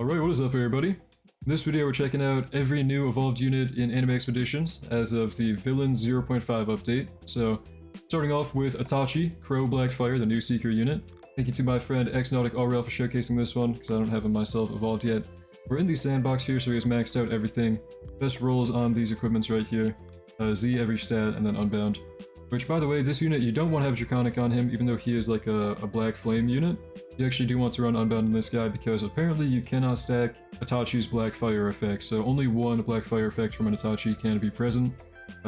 Alright, what is up everybody? In this video we're checking out every new evolved unit in Anime Expeditions as of the Villain 0.5 update. So, starting off with Itachi, Crow Blackfire, the new Seeker unit. Thank you to my friend Xnautic Aurel for showcasing this one, because I don't have him myself evolved yet. We're in the sandbox here, so he has maxed out everything. Best rolls on these equipments right here. Z every stat, and then Unbound. Which, by the way, this unit, you don't want to have Draconic on him, even though he is like a Black Flame unit. You actually do want to run Unbound on this guy, because apparently you cannot stack Itachi's Black Fire effect, so only one Black Fire effect from an Itachi can be present,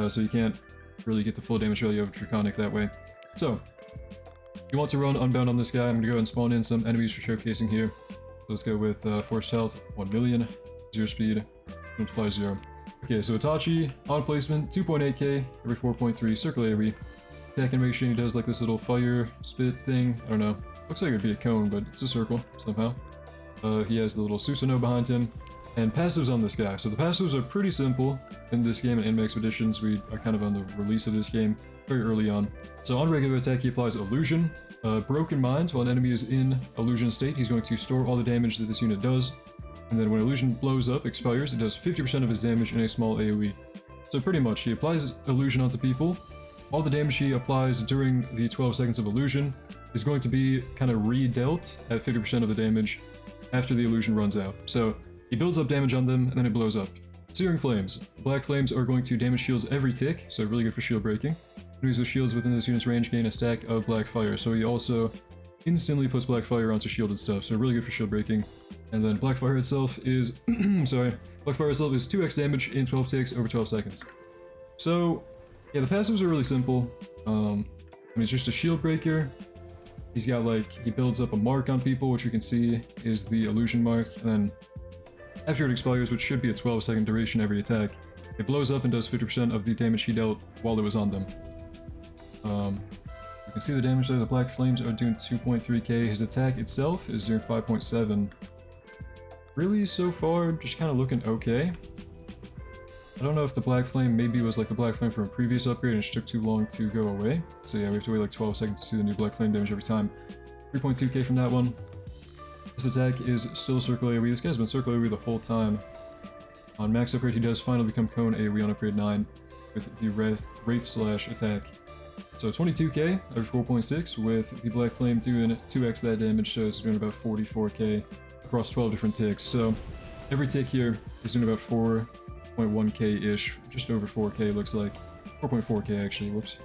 so you can't really get the full damage value of Draconic that way. So, you want to run Unbound on this guy. I'm going to go ahead and spawn in some enemies for showcasing here. So let's go with Force Health, 1 million, 0 speed, multiply 0. Okay, so Itachi, on placement, 2.8k, every 4.3, circle AoE. Attack animation, he does like this little fire spit thing, I don't know. Looks like it would be a cone, but it's a circle, somehow. He has the little Susanoo behind him. And passives on this guy. So the passives are pretty simple in this game in Anime Expeditions. We are kind of on the release of this game very early on. So on regular attack, he applies Illusion. Broken Mind, while an enemy is in Illusion state, he's going to store all the damage that this unit does. And then when Illusion blows up, expires, it does 50% of his damage in a small AoE. So pretty much, he applies Illusion onto people. All the damage he applies during the 12 seconds of Illusion is going to be kind of re-dealt at 50% of the damage after the Illusion runs out. So he builds up damage on them, and then it blows up. Searing Flames. Black Flames are going to damage shields every tick, so really good for shield breaking. Enemies with shields within this unit's range gain a stack of Black Fire, so he also instantly puts Black Fire onto shielded stuff, so really good for shield breaking. And then Black Fire itself is, Black Fire itself is 2x damage in 12 ticks over 12 seconds. So, yeah, the passives are really simple. It's just a shield breaker. He's got like, he builds up a mark on people, which you can see is the illusion mark, and then after it expires, which should be a 12-second duration every attack, it blows up and does 50% of the damage he dealt while it was on them. You can see the damage there. The Black Flames are doing 2.3k. His attack itself is doing 5.7. Really, so far, just kind of looking okay. I don't know if the Black Flame maybe was like the Black Flame from a previous upgrade and it just took too long to go away. So yeah, we have to wait like 12 seconds to see the new Black Flame damage every time. 3.2k from that one. This attack is still Circle AoE. This guy's been Circle AoE the whole time. On max upgrade, he does finally become Cone AoE on upgrade 9 with the Wraith Slash attack. So 22k every 4.6 with the Black Flame doing 2x that damage, so it's doing about 44k across 12 different ticks. So every tick here is doing about 4.1k-ish, just over 4k looks like. 4.4k actually, whoops.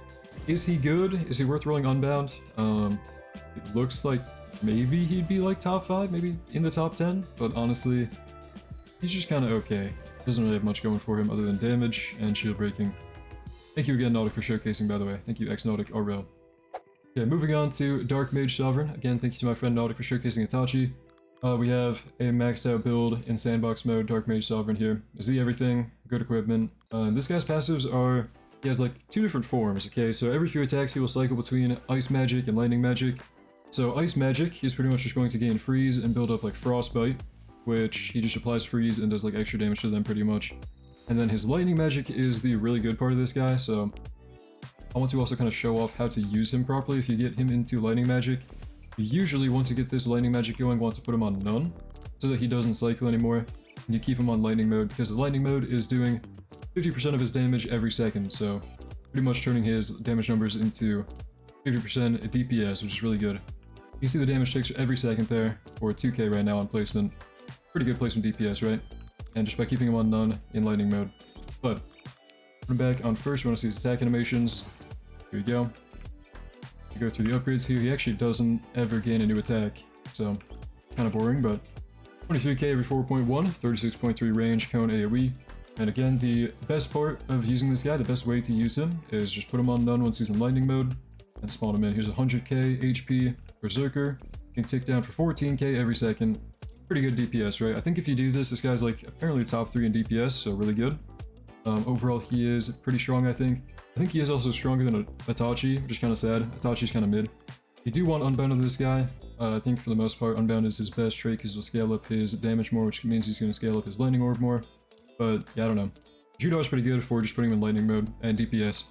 Is he good? Is he worth rolling Unbound? It looks like maybe he'd be like top 5, maybe in the top 10, but honestly, he's just kind of okay. Doesn't really have much going for him other than damage and shield breaking. Thank you again, Nautic, for showcasing, by the way. Thank you, Xnautic Aurel. Okay, moving on to Dark Mage Sovereign. Again, thank you to my friend Nautic for showcasing Itachi. We have a maxed out build in sandbox mode, Dark Mage Sovereign here. Z everything, good equipment. This guy's passives are, he has like 2 different forms, okay? So every few attacks he will cycle between Ice Magic and Lightning Magic. So Ice Magic, he's pretty much just going to gain Freeze and build up like Frostbite, which he just applies Freeze and does like extra damage to them pretty much. And then his Lightning Magic is the really good part of this guy, so I want to also kind of show off how to use him properly. If you get him into Lightning Magic, you usually, once you get this Lightning Magic going, want to put him on None, so that he doesn't cycle anymore. And you keep him on Lightning Mode, because the Lightning Mode is doing 50% of his damage every second, so pretty much turning his damage numbers into 50% DPS, which is really good. You see the damage ticks every second there for 2k right now on placement. Pretty good placement DPS, right? And just by keeping him on None in Lightning Mode. But, put him back on first, we want to see his attack animations. Here we go. You go through the upgrades here, he actually doesn't ever gain a new attack, so kind of boring, but 23k every 4.1, 36.3 range, Cone AoE. And again, the best part of using this guy, the best way to use him, is just put him on None once he's in Lightning Mode, and spawn him in. Here's 100k HP Berserker, you can tick down for 14k every second. Pretty good DPS, right? I think if you do this, this guy's like apparently top 3 in DPS, so really good. Overall, he is pretty strong, I think. I think he is also stronger than Itachi, which is kind of sad. Itachi's kind of mid. You do want Unbound of this guy. I think for the most part, Unbound is his best trait because he'll scale up his damage more, which means he's going to scale up his Lightning Orb more. But yeah, I don't know. Judo's pretty good for just putting him in Lightning Mode and DPS.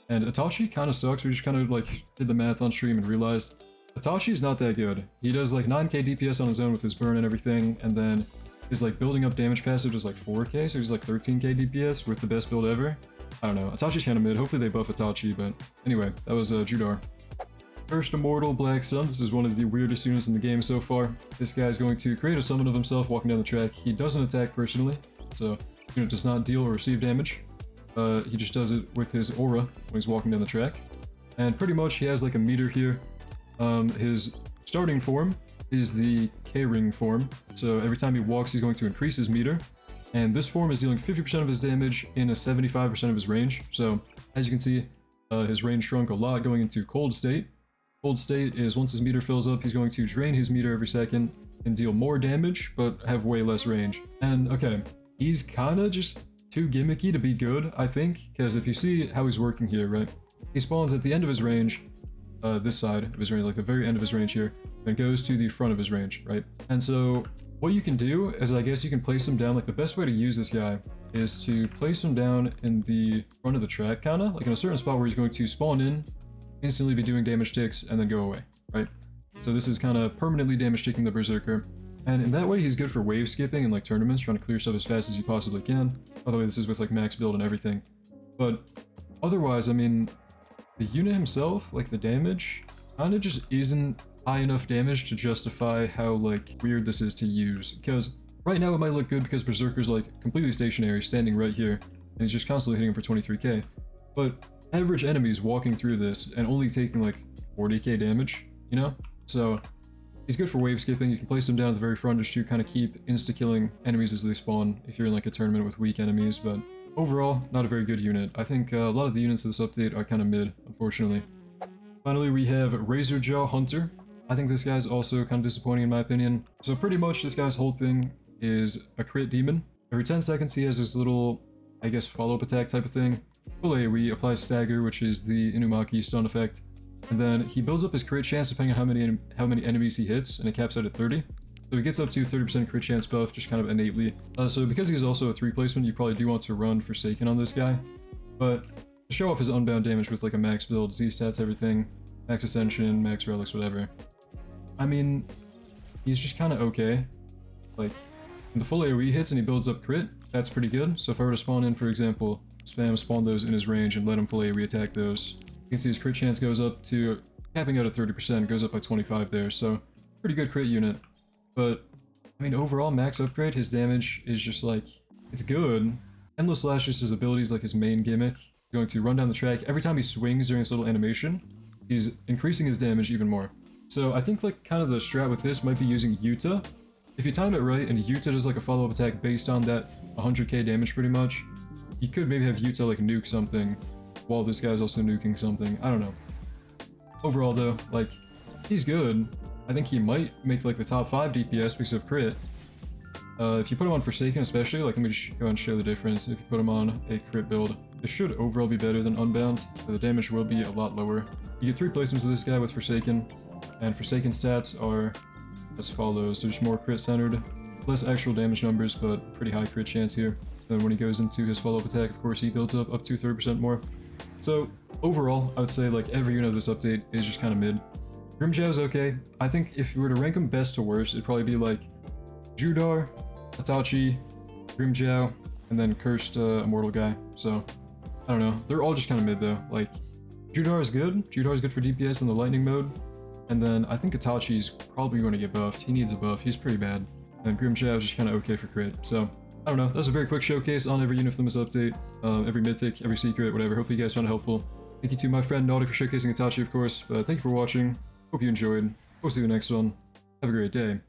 And Itachi kind of sucks. We just kind of like did the math on stream and realized Itachi's not that good. He does like 9k DPS on his own with his burn and everything, and then his like building up damage passive is like 4k, so he's like 13k DPS with the best build ever. I don't know. Itachi's kind of mid. Hopefully they buff Itachi, but anyway, that was Judar. First Immortal Black Sun. This is one of the weirdest units in the game so far. This guy is going to create a summon of himself walking down the track. He doesn't attack personally, so unit does not deal or receive damage. He just does it with his aura when he's walking down the track. And pretty much he has like a meter here. His starting form is the K-ring form, so every time he walks he's going to increase his meter. And this form is dealing 50% of his damage in a 75% of his range. So as you can see, his range shrunk a lot going into cold state. Cold state is once his meter fills up, he's going to drain his meter every second and deal more damage, but have way less range. And okay, he's kind of just too gimmicky to be good, I think, because if you see how he's working here, right? He spawns at the end of his range, this side of his range, like the very end of his range here, and goes to the front of his range, right? And so what you can do is, I guess you can place him down, like the best way to use this guy is to place him down in the front of the track, kind of, like in a certain spot where he's going to spawn in, instantly be doing damage ticks, and then go away, right? So this is kind of permanently damage ticking the Berserker. And in that way, he's good for wave skipping and like tournaments, trying to clear stuff as fast as you possibly can. By the way, this is with like max build and everything. But otherwise, I mean, the unit himself, like the damage, kind of just isn't high enough damage to justify how like weird this is to use. Because right now it might look good because Berserker's like completely stationary, standing right here, and he's just constantly hitting him for 23k. But average enemies walking through this and only taking like 40k damage, you know? So he's good for wave skipping. You can place him down at the very front just to kind of keep insta-killing enemies as they spawn if you're in like a tournament with weak enemies, but overall, not a very good unit. I think a lot of the units of this update are kind of mid, unfortunately. Finally, we have Razorjaw Hunter. I think this guy's also kind of disappointing in my opinion. So pretty much this guy's whole thing is a crit demon. Every 10 seconds he has this little, I guess, follow-up attack type of thing. Full AoE, applies Stagger, which is the Inumaki stun effect. And then he builds up his crit chance depending on how many enemies he hits, and it caps out at 30. So he gets up to 30% crit chance buff, just kind of innately. So because he's also a 3 placement, you probably do want to run Forsaken on this guy. But to show off his unbound damage with like a max build, Z stats, everything, max ascension, max relics, whatever. I mean, he's just kind of okay. Like, when the full AoE hits and he builds up crit, that's pretty good. So if I were to spawn in, for example, spawn those in his range and let him full AoE attack those, you can see his crit chance goes up to, capping out at 30%, goes up by 25 there, so pretty good crit unit. But, I mean, overall, max upgrade, his damage is just like, it's good. Endless Slash is his abilities, like his main gimmick. He's going to run down the track. Every time he swings during this little animation, he's increasing his damage even more. So I think like kind of the strat with this might be using Yuta. If you time it right and Yuta does like a follow-up attack based on that 100k damage pretty much, you could maybe have Yuta like nuke something while this guy's also nuking something. I don't know. Overall though, like, he's good. I think he might make like the top 5 DPS because of crit. If you put him on Forsaken especially, like let me just go and show the difference. If you put him on a crit build, it should overall be better than Unbound, but the damage will be a lot lower. You get 3 placements with this guy with Forsaken, and Forsaken stats are as follows. So just more crit centered, less actual damage numbers, but pretty high crit chance here. Then when he goes into his follow-up attack, of course, he builds up to 30% more. So overall, I would say like every unit of this update is just kind of mid. Grimjow's okay. I think if you were to rank them best to worst, it'd probably be like Judar, Itachi, Grimjow, and then Cursed Immortal guy. So I don't know. They're all just kind of mid though. Like Judar is good. Judar is good for DPS in the lightning mode. And then I think Itachi's probably going to get buffed. He needs a buff. He's pretty bad. And Grimjow is just kind of okay for crit. So I don't know. That's a very quick showcase on every unit from this update. Every mythic, every secret, whatever. Hopefully you guys found it helpful. Thank you to my friend Nautic for showcasing Itachi, of course. Thank you for watching. Hope you enjoyed. We'll see you in the next one. Have a great day.